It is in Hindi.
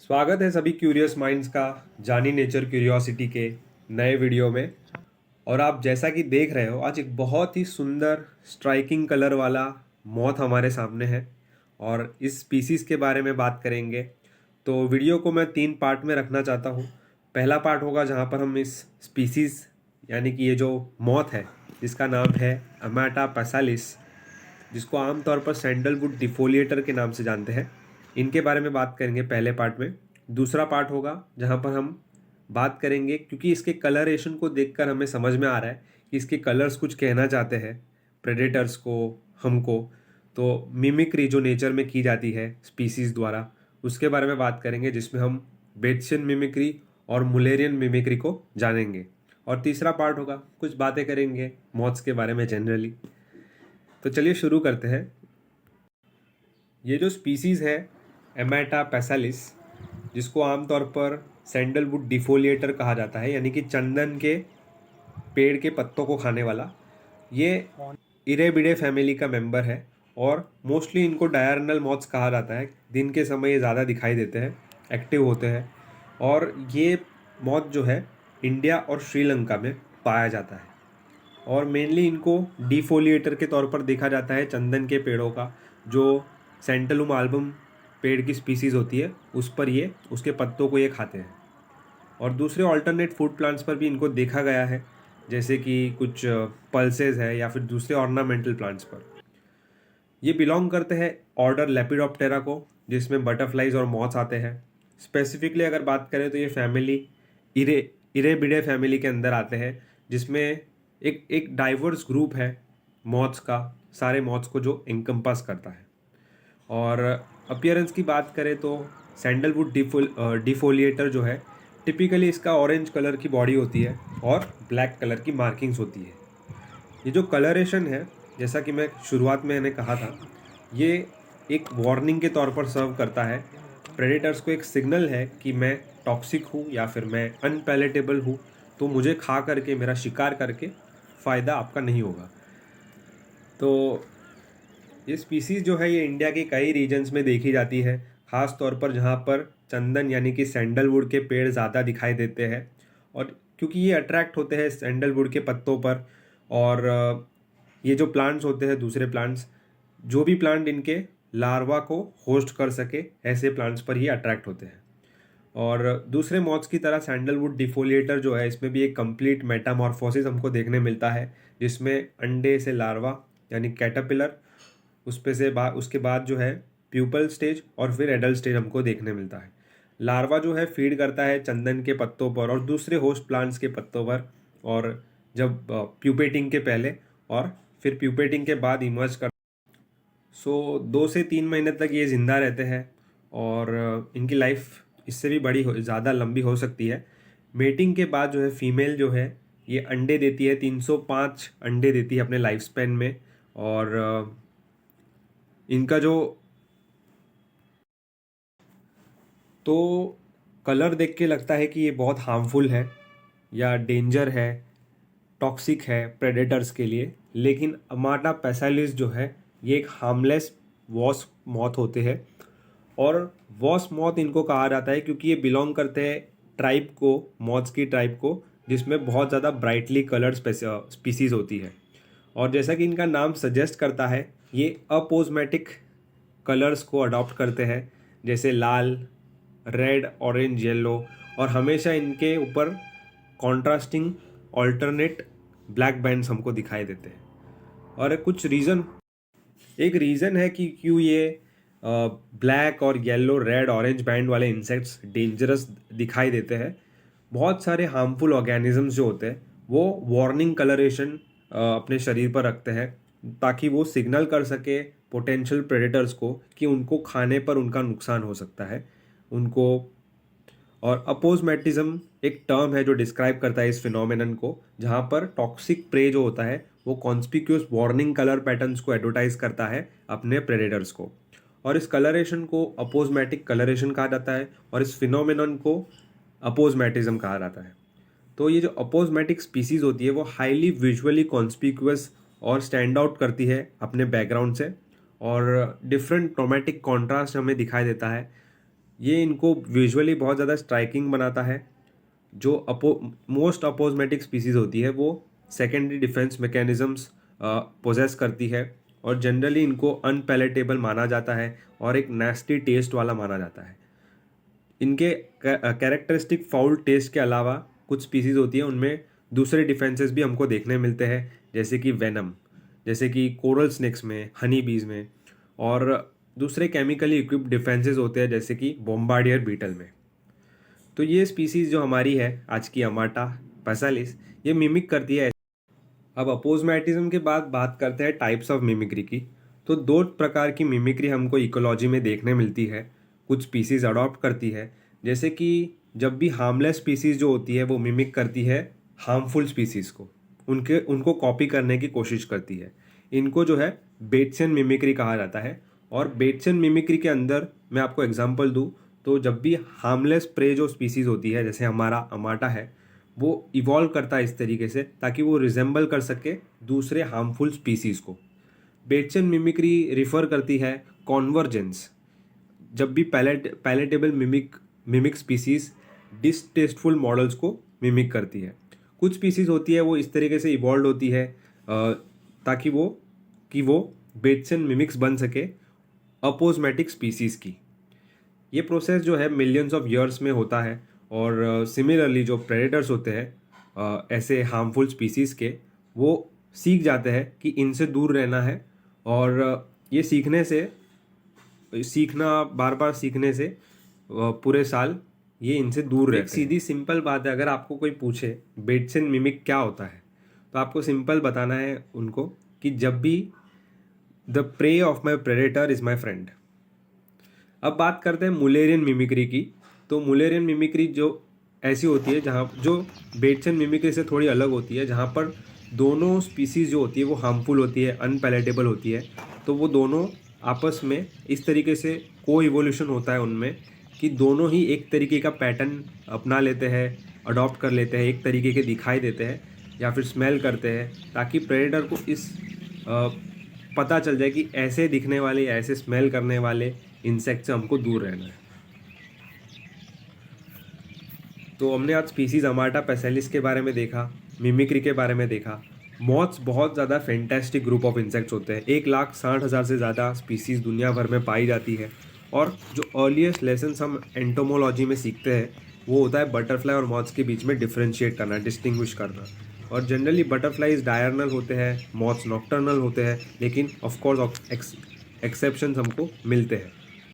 स्वागत है सभी क्यूरियस माइंड्स का जानी नेचर क्यूरियोसिटी के नए वीडियो में। और आप जैसा कि देख रहे हो, आज एक बहुत ही सुंदर स्ट्राइकिंग कलर वाला मॉथ हमारे सामने है और इस स्पीसीज़ के बारे में बात करेंगे। तो वीडियो को मैं 3 पार्ट में रखना चाहता हूँ। पहला पार्ट होगा जहाँ पर हम इस स्पीसीज़ यानी कि ये जो मॉथ है जिसका नाम है अमाटा पैसालिस, जिसको आमतौर पर सैंडलवुड डिफोलिएटर के नाम से जानते हैं, इनके बारे में बात करेंगे पहले पार्ट में। दूसरा पार्ट होगा जहाँ पर हम बात करेंगे, क्योंकि इसके कलरेशन को देखकर हमें समझ में आ रहा है कि इसके कलर्स कुछ कहना चाहते हैं प्रेडेटर्स को, हमको। तो मिमिक्री जो नेचर में की जाती है स्पीसीज़ द्वारा, उसके बारे में बात करेंगे, जिसमें हम बेट्सियन मिमिक्री और मुलेरियन मिमिक्री को जानेंगे। और तीसरा पार्ट होगा, कुछ बातें करेंगे मॉथ्स के बारे में जनरली। तो चलिए शुरू करते हैं। ये जो स्पीसीज़ है एमाटा पैसालिस, जिसको आमतौर पर सैंडलवुड डिफोलिएटर कहा जाता है, यानी कि चंदन के पेड़ के पत्तों को खाने वाला, ये इरेबिडे फैमिली का मेंबर है। और मोस्टली इनको डायर्नल मॉथ्स कहा जाता है। दिन के समय ये ज़्यादा दिखाई देते हैं, एक्टिव होते हैं। और ये मॉथ जो है इंडिया और श्रीलंका में पाया जाता है। और मेनली इनको डिफोलिएटर के तौर पर देखा जाता है। चंदन के पेड़ों का जो सेंटलुम आल्बम पेड़ की स्पीसीज़ होती है, उस पर ये उसके पत्तों को ये खाते हैं। और दूसरे ऑल्टरनेट फूड प्लांट्स पर भी इनको देखा गया है, जैसे कि कुछ पल्सेस है या फिर दूसरे ऑर्नामेंटल प्लांट्स पर। ये बिलोंग करते हैं ऑर्डर लेपिडोप्टेरा को, जिसमें बटरफ्लाइज और मॉथ्स आते हैं। स्पेसिफिकली अगर बात करें तो ये फैमिली इरेबिडे फैमिली के अंदर आते हैं, जिसमें एक एक डाइवर्स ग्रुप है मॉथ्स का, सारे मॉथ्स को जो इनकम्पास करता है। और अपीयरेंस की बात करें तो सैंडलवुड डिफोलिएटर जो है, टिपिकली इसका ऑरेंज कलर की बॉडी होती है और ब्लैक कलर की मार्किंग्स होती है। ये जो कलरेशन है, जैसा कि मैं शुरुआत में मैंने कहा था, ये एक वार्निंग के तौर पर सर्व करता है। प्रेडेटर्स को एक सिग्नल है कि मैं टॉक्सिक हूँ या फिर मैं अनपैलेटेबल हूँ, तो मुझे खा करके, मेरा शिकार करके फ़ायदा आपका नहीं होगा। तो ये स्पीसीज़ जो है ये इंडिया के कई रीजन्स में देखी जाती है, ख़ास तौर पर जहाँ पर चंदन यानी कि सैंडलवुड के पेड़ ज़्यादा दिखाई देते हैं। और क्योंकि ये अट्रैक्ट होते हैं सैंडलवुड के पत्तों पर, और ये जो प्लांट्स होते हैं, दूसरे प्लांट्स, जो भी प्लांट इनके लार्वा को होस्ट कर सके, ऐसे प्लांट्स पर ही अट्रैक्ट होते हैं। और दूसरे मॉथ्स की तरह सैंडलवुड डिफोलिएटर जो है, इसमें भी एक कंप्लीट मेटामॉर्फोसिस हमको देखने मिलता है, जिसमें अंडे से लार्वा यानी कैटरपिलर, उस पे से उसके बाद जो है प्यूपल स्टेज और फिर एडल्ट स्टेज हमको देखने मिलता है। लार्वा जो है फीड करता है चंदन के पत्तों पर और दूसरे होस्ट प्लांट्स के पत्तों पर, और जब प्यूपेटिंग के पहले और फिर प्यूपेटिंग के बाद इमर्ज कर 2 से 3 महीने तक ये ज़िंदा रहते हैं। और इनकी लाइफ इससे भी ज़्यादा लंबी हो सकती है। मेटिंग के बाद जो है फीमेल जो है ये अंडे देती है, 305 अंडे देती है अपने लाइफ स्पैन में। और इनका जो तो कलर देख के लगता है कि ये बहुत हार्मफुल है या डेंजर है, टॉक्सिक है प्रेडेटर्स के लिए। लेकिन अमाटा पैसालिस जो है ये एक हार्मलेस वॉस्प मॉथ होते हैं। और वॉस्प मॉथ इनको कहा जाता है क्योंकि ये बिलोंग करते हैं ट्राइब को, मॉथ्स की ट्राइब को, जिसमें बहुत ज़्यादा ब्राइटली कलर्ड स्पीसीज़ होती है। और जैसा कि इनका नाम सजेस्ट करता है, ये अपोजमेटिक कलर्स को अडॉप्ट करते हैं, जैसे लाल, रेड, ऑरेंज, येलो। और हमेशा इनके ऊपर कॉन्ट्रास्टिंग ऑल्टरनेट ब्लैक बैंड्स हमको दिखाई देते हैं। और एक रीज़न है कि क्यों ये ब्लैक और येलो, रेड, ऑरेंज बैंड वाले इंसेक्ट्स डेंजरस दिखाई देते हैं। बहुत सारे हार्मफुल ऑर्गेनिजम्स जो होते हैं वो वार्निंग कलरेशन अपने शरीर पर रखते हैं, ताकि वो सिग्नल कर सके पोटेंशियल प्रेडेटर्स को कि उनको खाने पर उनका नुकसान हो सकता है उनको। और अपोजमेटिज्म एक टर्म है जो डिस्क्राइब करता है इस फिनोमेनन को, जहाँ पर टॉक्सिक प्रे जो होता है वो कॉन्स्पिक्यूस वार्निंग कलर पैटर्न्स को एडवर्टाइज करता है अपने प्रेडेटर्स को। और इस कलरेशन को अपोजमेटिक कलरेशन कहा जाता है और इस फिनोमेनन को अपोजमेटिज्म कहा जाता है। तो ये जो अपोजमेटिक स्पीसीज होती है वो हाईली विजुअली कॉन्स्पिक्यूस और स्टैंड आउट करती है अपने बैकग्राउंड से, और डिफरेंट क्रोमेटिक कॉन्ट्रास्ट हमें दिखाई देता है, ये इनको विजुअली बहुत ज़्यादा स्ट्राइकिंग बनाता है। जो मोस्ट अपोजमेटिक स्पीसीज़ होती है वो सेकेंडरी डिफेंस मैकेनिज्म्स पोजेस करती है और जनरली इनको अनपैलेटेबल माना जाता है और एक नेस्टी टेस्ट वाला माना जाता है। इनके कैरेक्टरिस्टिक फाउल टेस्ट के अलावा कुछ स्पीसीज़ होती है उनमें दूसरे डिफेंसेस भी हमको देखने मिलते हैं, जैसे कि वेनम, जैसे कि कोरल स्नेक्स में, हनी बीज में, और दूसरे केमिकली इक्विप्ड डिफेंसेस होते हैं जैसे कि बॉम्बार्डियर बीटल में। तो ये स्पीसीज़ जो हमारी है आज की अमाटा पैसालिस, ये मिमिक करती है। अब अपोजमैटिज्म के बाद बात करते हैं टाइप्स ऑफ मिमिक्री की। तो दो प्रकार की मिमिक्री हमको इकोलॉजी में देखने मिलती है। कुछ स्पीसीज़ अडॉप्ट करती है, जैसे कि जब भी हार्मलेस स्पीसीज़ जो होती है वो मिमिक करती है हार्मफुल स्पीसीज़ को, उनको कॉपी करने की कोशिश करती है। इनको जो है बेट्सियन मिमिक्री कहा जाता है। और बेट्सियन मिमिक्री के अंदर मैं आपको एग्जांपल दूँ तो जब भी हार्मलेस प्रे जो स्पीसीज़ होती है, जैसे हमारा अमाटा है, वो इवॉल्व करता है इस तरीके से ताकि वो रिजेंबल कर सके दूसरे हार्मफुल स्पीसीज़ को। बेट्सियन मिमिक्री रिफर करती है कॉन्वर्जेंस, जब भी पैलेटेबल मिमिक स्पीसीज़ डिसटेस्टफुल मॉडल्स को मिमिक करती है। कुछ स्पीसीज़ होती है वो इस तरीके से इवॉल्व होती है ताकि वो बेट्सियन मिमिक्स बन सके अपोजमेटिक स्पीसीज़ की। ये प्रोसेस जो है मिलियंस ऑफ ईयर्स में होता है। और सिमिलरली जो प्रेडेटर्स होते हैं ऐसे हार्मफुल स्पीसीज़ के, वो सीख जाते हैं कि इनसे दूर रहना है। और ये सीखना बार बार सीखने से पूरे साल ये इनसे दूर रहते हैं। सीधी सिंपल बात है, अगर आपको कोई पूछे बेट्सियन मिमिक क्या होता है तो आपको सिंपल बताना है उनको कि जब भी the prey of my predator is my friend. अब बात करते हैं मुलेरियन मिमिक्री की। तो मुलेरियन मिमिक्री जो ऐसी होती है जहाँ जो बेट्सियन मिमिक्री से थोड़ी अलग होती है, जहाँ पर दोनों स्पीसीज़ जो होती है वो हार्मफुल होती है, अनपैलेटेबल होती है। तो वो दोनों आपस में इस तरीके से को इवोल्यूशन होता है उनमें कि दोनों ही एक तरीके का पैटर्न अपना लेते हैं, अडॉप्ट कर लेते हैं, एक तरीके के दिखाई देते हैं या फिर स्मेल करते हैं, ताकि प्रेडेटर को पता चल जाए कि ऐसे दिखने वाले, ऐसे स्मेल करने वाले इंसेक्ट से हमको दूर रहना है। तो हमने आज स्पीसीज अमाटा पैसेलिस के बारे में देखा, मिमिक्री के बारे में देखा। मॉथ्स बहुत ज़्यादा फैंटास्टिक ग्रुप ऑफ इंसेक्ट्स होते हैं। 1,60,000 से ज़्यादा स्पीसीज़ दुनिया भर में पाई जाती है। और जो अर्लीस्ट लेसन हम एंटोमोलॉजी में सीखते हैं वो होता है बटरफ्लाई और मॉथ्स के बीच में डिफ्रेंशिएट करना, डिस्टिंग्विश करना। और जनरली बटरफ्लाइज डायर्नल होते हैं, मॉथ्स नॉक्टर्नल होते हैं, लेकिन ऑफकोर्स एक्सेप्शंस हमको मिलते हैं।